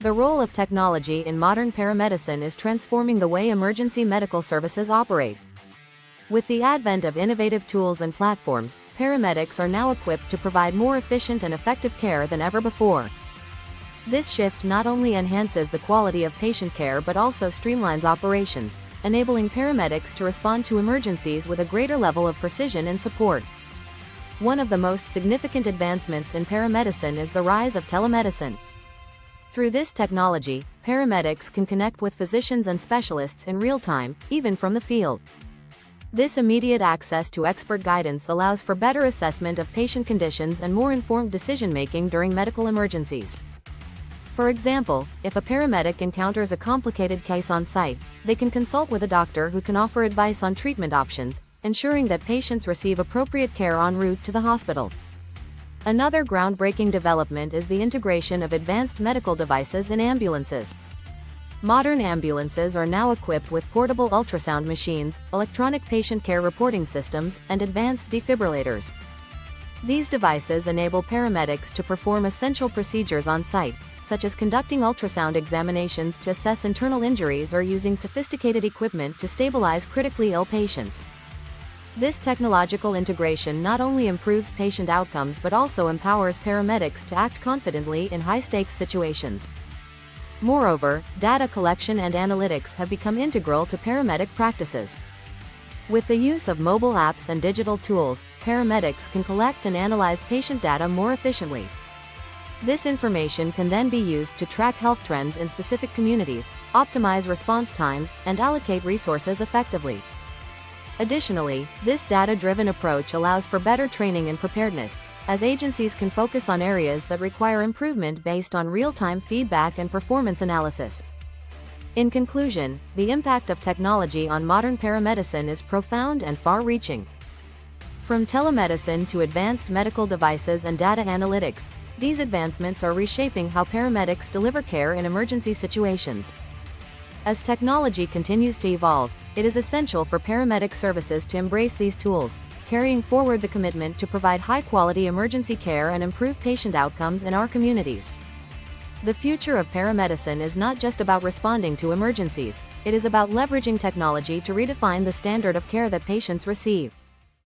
The role of technology in modern paramedicine is transforming the way emergency medical services operate. With the advent of innovative tools and platforms, paramedics are now equipped to provide more efficient and effective care than ever before. This shift not only enhances the quality of patient care but also streamlines operations, enabling paramedics to respond to emergencies with a greater level of precision and support. One of the most significant advancements in paramedicine is the rise of telemedicine. Through this technology, paramedics can connect with physicians and specialists in real time, even from the field. This immediate access to expert guidance allows for better assessment of patient conditions and more informed decision-making during medical emergencies. For example, if a paramedic encounters a complicated case on site, they can consult with a doctor who can offer advice on treatment options, ensuring that patients receive appropriate care en route to the hospital. Another groundbreaking development is the integration of advanced medical devices in ambulances. Modern ambulances are now equipped with portable ultrasound machines, electronic patient care reporting systems, and advanced defibrillators. These devices enable paramedics to perform essential procedures on site, such as conducting ultrasound examinations to assess internal injuries or using sophisticated equipment to stabilize critically ill patients. This technological integration not only improves patient outcomes but also empowers paramedics to act confidently in high-stakes situations. Moreover, data collection and analytics have become integral to paramedic practices. With the use of mobile apps and digital tools, paramedics can collect and analyze patient data more efficiently. This information can then be used to track health trends in specific communities, optimize response times, and allocate resources effectively. Additionally, this data-driven approach allows for better training and preparedness, as agencies can focus on areas that require improvement based on real-time feedback and performance analysis. In conclusion, the impact of technology on modern paramedicine is profound and far-reaching. From telemedicine to advanced medical devices and data analytics, these advancements are reshaping how paramedics deliver care in emergency situations. As technology continues to evolve, it is essential for paramedic services to embrace these tools, carrying forward the commitment to provide high-quality emergency care and improve patient outcomes in our communities. The future of paramedicine is not just about responding to emergencies, it is about leveraging technology to redefine the standard of care that patients receive.